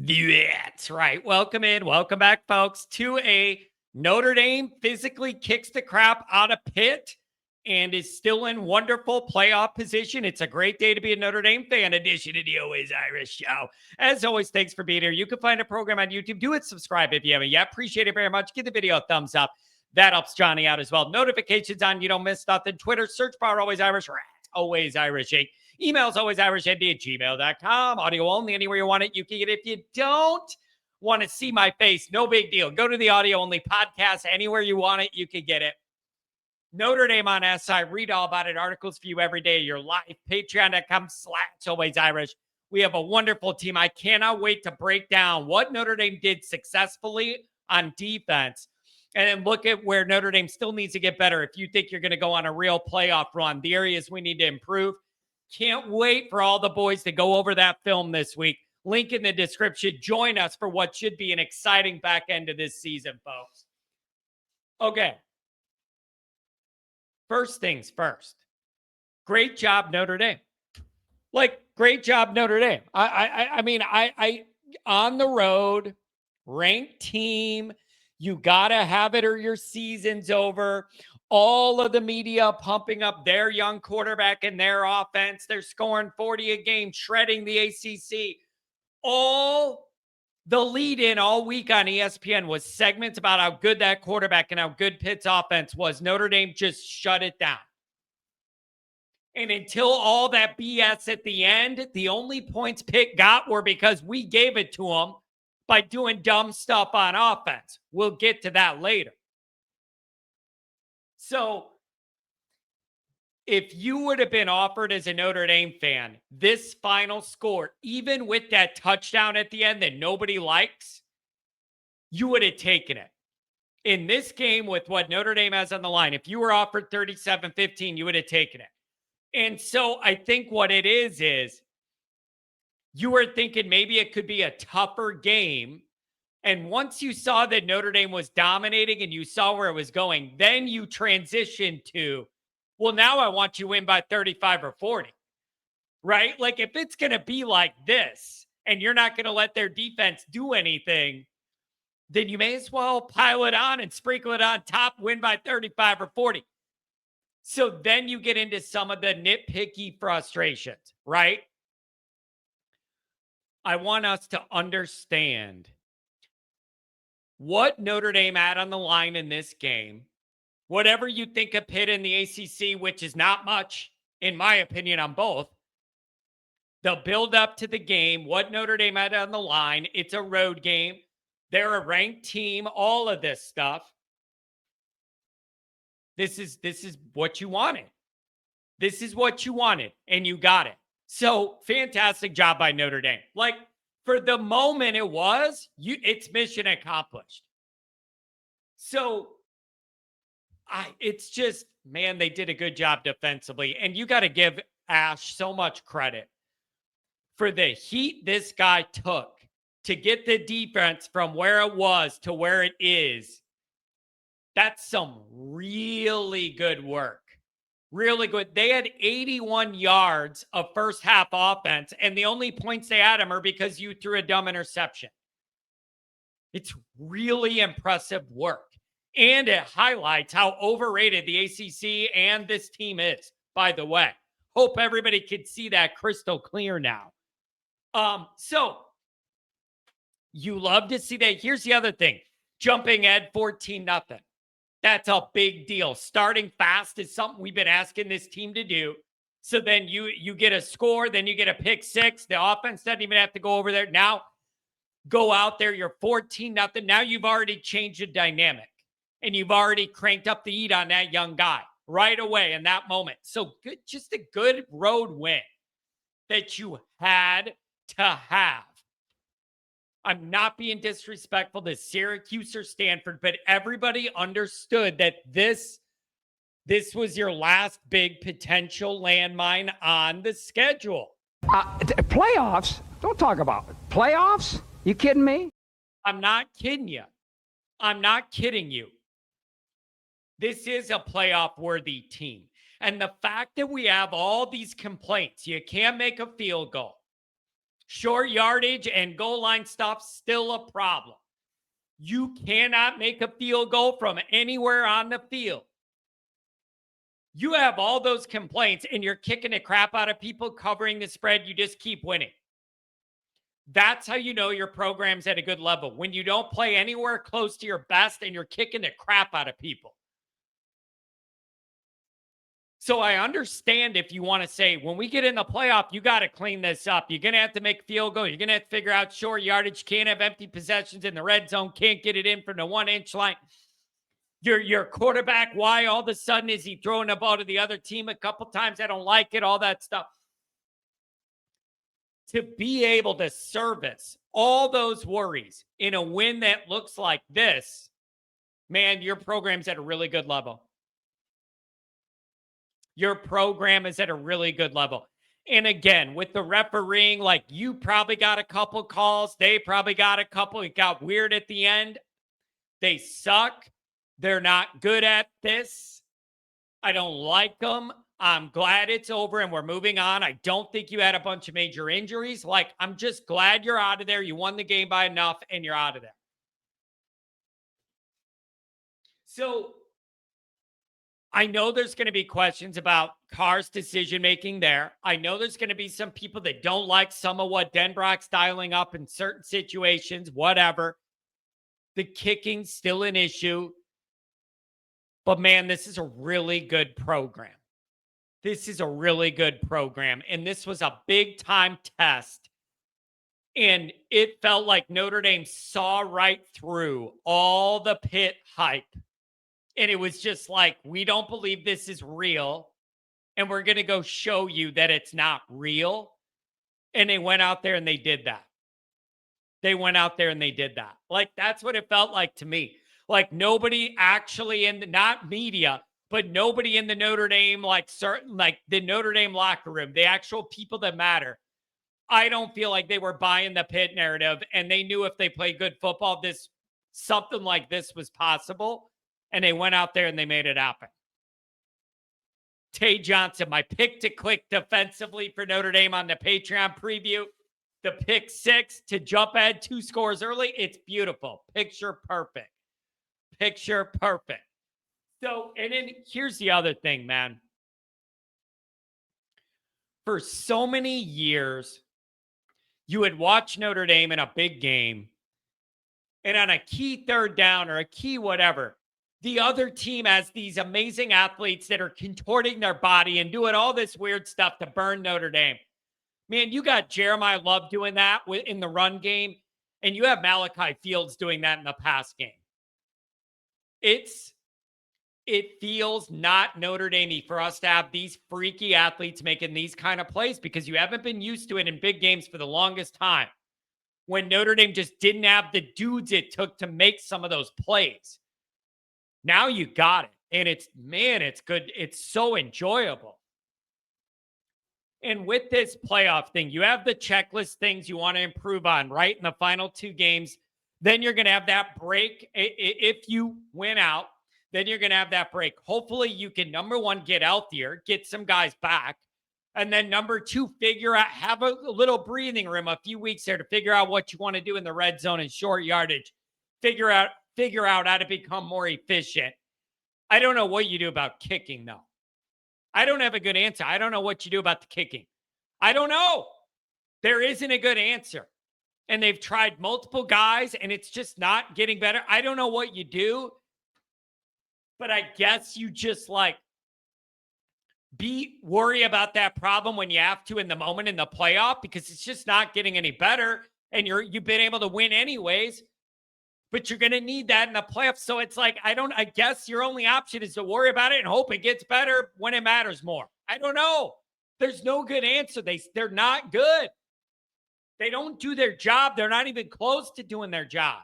That's right. Welcome in. Welcome back, folks, to a Notre Dame physically kicks the crap out of Pitt and is still in wonderful playoff position. It's a great day to be a Notre Dame fan edition of the Always Irish Show. As always, thanks for being here. You can find a program on YouTube. Do it. Subscribe if you haven't yet. Appreciate it very much. Give the video a thumbs up. That helps Johnny out as well. Notifications on. You don't miss nothing. Twitter, search bar Always Irish. Always Irish Inc. Emails alwaysirishnd@gmail.com. Audio only anywhere you want it. You can get it. If you don't want to see my face, no big deal. Go to the audio only podcast. Anywhere you want it, you can get it. Notre Dame on SI. Read all about it. Articles for you every day of your life. Patreon.com/alwaysirish. We have a wonderful team. I cannot wait to break down what Notre Dame did successfully on defense and then look at where Notre Dame still needs to get better. If you think you're going to go on a real playoff run, the areas we need to improve. Can't wait for all the boys to go over that film this week. Link in the description. Join us for what should be an exciting back end of this season, folks. Okay. First things first. Great job, Notre Dame. Great job, Notre Dame. I mean, on the road, ranked team. You got to have it or your season's over. All of the media pumping up their young quarterback and their offense. They're scoring 40 a game, shredding the ACC. All the lead in all week on ESPN was segments about how good that quarterback and how good Pitt's offense was. Notre Dame just shut it down. And until all that BS at the end, the only points Pitt got were because we gave it to them by doing dumb stuff on offense. We'll get to that later. So if you would have been offered as a Notre Dame fan, this final score, even with that touchdown at the end that nobody likes, you would have taken it. In this game with what Notre Dame has on the line, if you were offered 37-15, you would have taken it. And so I think what it is you were thinking maybe it could be a tougher game. And once you saw that Notre Dame was dominating and you saw where it was going, then you transitioned to, well, now I want you to win by 35 or 40, right? Like if it's going to be like this and you're not going to let their defense do anything, then you may as well pile it on and sprinkle it on top, win by 35 or 40. So then you get into some of the nitpicky frustrations, right? I want us to understand what Notre Dame had on the line in this game. Whatever you think of Pitt in the ACC, which is not much, in my opinion, on both. The build up to the game, what Notre Dame had on the line. It's a road game. They're a ranked team, all of this stuff. This is what you wanted. This is what you wanted, and you got it. So, fantastic job by Notre Dame. Like, for the moment it's mission accomplished. So, it's just, man, they did a good job defensively. And you got to give Ash so much credit for the heat this guy took to get the defense from where it was to where it is. That's some really good work. Really good. They had 81 yards of first half offense, and the only points they had them are because you threw a dumb interception. It's really impressive work. And it highlights how overrated the ACC and this team is, by the way. Hope everybody can see that crystal clear now. So you love to see that. Here's the other thing. Jumping at 14-0. That's a big deal. Starting fast is something we've been asking this team to do. So then you get a score, then you get a pick six. The offense doesn't even have to go over there. Now go out there. You're 14-0. Now you've already changed the dynamic. And you've already cranked up the heat on that young guy right away in that moment. So good, just a good road win that you had to have. I'm not being disrespectful to Syracuse or Stanford, but everybody understood that this was your last big potential landmine on the schedule. Playoffs? Don't talk about it. Playoffs? You kidding me? I'm not kidding you. I'm not kidding you. This is a playoff-worthy team. And the fact that we have all these complaints, you can't make a field goal. Short yardage and goal line stuff, still a problem. You cannot make a field goal from anywhere on the field. You have all those complaints and you're kicking the crap out of people, covering the spread. You just keep winning. That's how you know your program's at a good level. When you don't play anywhere close to your best and you're kicking the crap out of people. So I understand if you want to say, when we get in the playoff, you got to clean this up. You're going to have to make field goal. You're going to have to figure out short yardage. Can't have empty possessions in the red zone. Can't get it in from the 1-inch line. Your quarterback, why all of a sudden is he throwing the ball to the other team a couple times? I don't like it, all that stuff. To be able to service all those worries in a win that looks like this, man, your program's at a really good level. Your program is at a really good level. And again, with the refereeing, like you probably got a couple calls. They probably got a couple. It got weird at the end. They suck. They're not good at this. I don't like them. I'm glad it's over and we're moving on. I don't think you had a bunch of major injuries. Like, I'm just glad you're out of there. You won the game by enough and you're out of there. So I know there's going to be questions about Carr's decision-making there. I know there's going to be some people that don't like some of what Denbrock's dialing up in certain situations, whatever. The kicking's still an issue. But, man, this is a really good program. This is a really good program. And this was a big-time test. And it felt like Notre Dame saw right through all the Pitt hype. And it was just like, we don't believe this is real. And we're going to go show you that it's not real. And they went out there and they did that. They went out there and they did that. Like, that's what it felt like to me. Like, nobody actually in the, not media, but nobody in the Notre Dame, like the Notre Dame locker room, the actual people that matter. I don't feel like they were buying the Pitt narrative, and they knew if they played good football, something like this was possible. And they went out there and they made it happen. Tay Johnson, my pick to click defensively for Notre Dame on the Patreon preview. The pick 6 to jump ahead 2 scores early. It's beautiful. Picture perfect. Picture perfect. So, and then here's the other thing, man. For so many years, you would watch Notre Dame in a big game, and on a key third down or a key whatever, the other team has these amazing athletes that are contorting their body and doing all this weird stuff to burn Notre Dame. Man, you got Jeremiah Love doing that in the run game, and you have Malachi Fields doing that in the pass game. It feels not Notre Dame-y for us to have these freaky athletes making these kind of plays because you haven't been used to it in big games for the longest time when Notre Dame just didn't have the dudes it took to make some of those plays. Now you got it. And it's good. It's so enjoyable. And with this playoff thing, you have the checklist things you want to improve on, right? In the final 2 games, then you're going to have that break. If you win out, then you're going to have that break. Hopefully you can, number 1, get healthier, get some guys back. And then number 2, figure out, have a little breathing room, a few weeks there to figure out what you want to do in the red zone and short yardage. Figure out how to become more efficient. I don't know what you do about kicking, though. I don't have a good answer. I don't know what you do about the kicking. I don't know. There isn't a good answer. And they've tried multiple guys, and it's just not getting better. I don't know what you do. But I guess you just worry about that problem when you have to in the moment in the playoff because it's just not getting any better. And you've been able to win anyways. But you're going to need that in the playoffs. So it's like, I guess your only option is to worry about it and hope it gets better when it matters more. I don't know. There's no good answer. They're not good. They don't do their job. They're not even close to doing their job.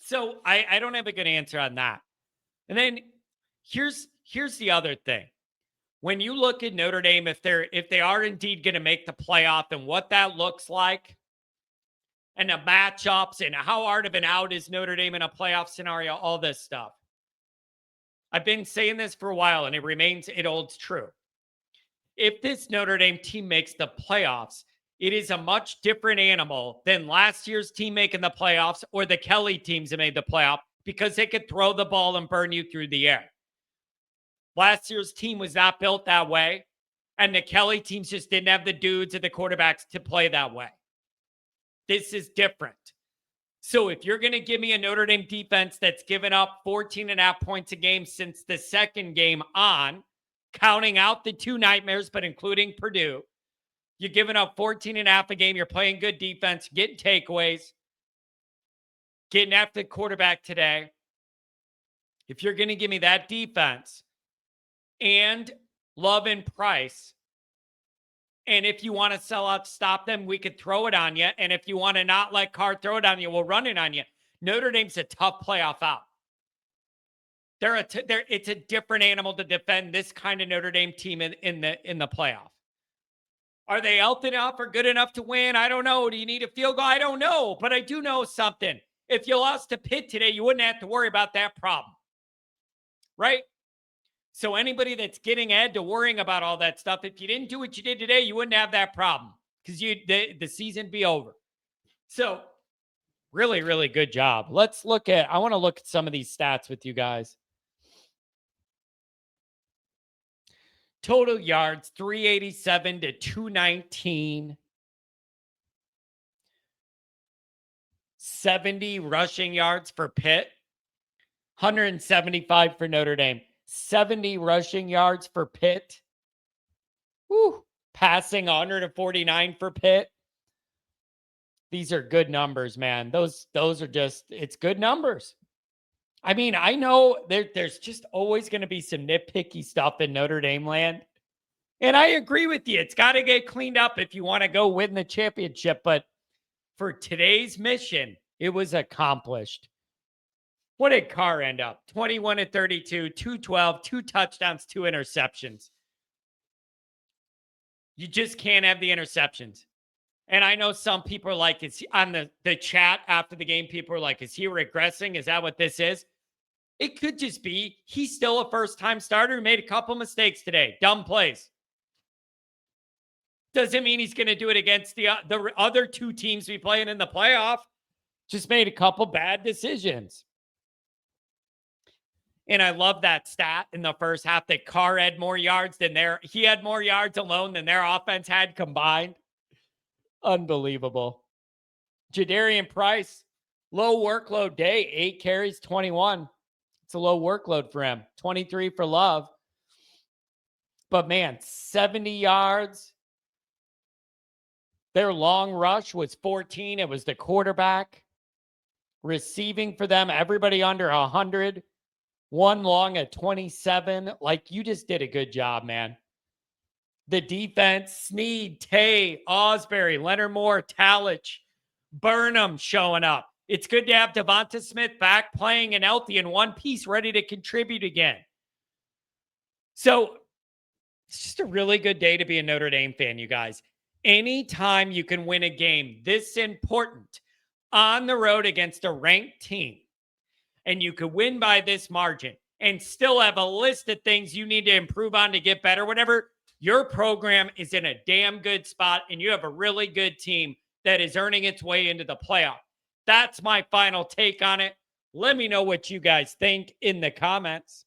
So I don't have a good answer on that. And then here's the other thing. When you look at Notre Dame, if they are indeed going to make the playoff and what that looks like and the matchups and how hard of an out is Notre Dame in a playoff scenario, all this stuff. I've been saying this for a while and it holds true. if this Notre Dame team makes the playoffs, it is a much different animal than last year's team making the playoffs or the Kelly teams that made the playoff because they could throw the ball and burn you through the air. Last year's team was not built that way, and the Kelly teams just didn't have the dudes and the quarterbacks to play that way. This is different. So if you're going to give me a Notre Dame defense that's given up 14.5 points a game since the second game on, counting out the two nightmares, but including Purdue, you're giving up 14.5 a game. You're playing good defense, getting takeaways, getting after the quarterback today. If you're going to give me that defense and Love and Price, and if you want to sell out, stop them, we could throw it on you. And if you want to not let Carr throw it on you, we'll run it on you. Notre Dame's a tough playoff out. It's a different animal to defend this kind of Notre Dame team in the playoff. Are they healthy enough or good enough to win? I don't know. Do you need a field goal? I don't know. But I do know something. If you lost to Pitt today, you wouldn't have to worry about that problem. Right? So anybody that's getting ahead to worrying about all that stuff, if you didn't do what you did today, you wouldn't have that problem because the season be over. So really, really good job. I want to look at some of these stats with you guys. Total yards, 387 to 219. 70 rushing yards for Pitt. 175 for Notre Dame. 70 rushing yards for Pitt. Woo. Passing 149 for Pitt. These are good numbers, man. Those are just, it's good numbers. I mean, I know there's just always going to be some nitpicky stuff in Notre Dame land. And I agree with you. It's got to get cleaned up if you want to go win the championship. But for today's mission, it was accomplished. What did Carr end up? 21 to 32, 212, 2 touchdowns, 2 interceptions. You just can't have the interceptions. And I know some people are like, it's on the chat after the game, people are like, is he regressing? Is that what this is? It could just be he's still a first-time starter who made a couple mistakes today. Dumb plays. Doesn't mean he's going to do it against the other two teams we playing in the playoff. Just made a couple bad decisions. And I love that stat in the first half that Carr had more yards than he had more yards alone than their offense had combined. Unbelievable. Jadarian Price, low workload day, 8 carries, 21. It's a low workload for him. 23 for Love. But man, 70 yards. Their long rush was 14. It was the quarterback. Receiving for them, everybody under 100. One long at 27. Like, you just did a good job, man. The defense, Snead, Tay, Osbury, Leonard Moore, Talich, Burnham showing up. It's good to have Devonta Smith back playing and healthy in one piece, ready to contribute again. So it's just a really good day to be a Notre Dame fan, you guys. Anytime you can win a game this important on the road against a ranked team, and you could win by this margin and still have a list of things you need to improve on to get better, whatever, your program is in a damn good spot and you have a really good team that is earning its way into the playoff. That's my final take on it. Let me know what you guys think in the comments.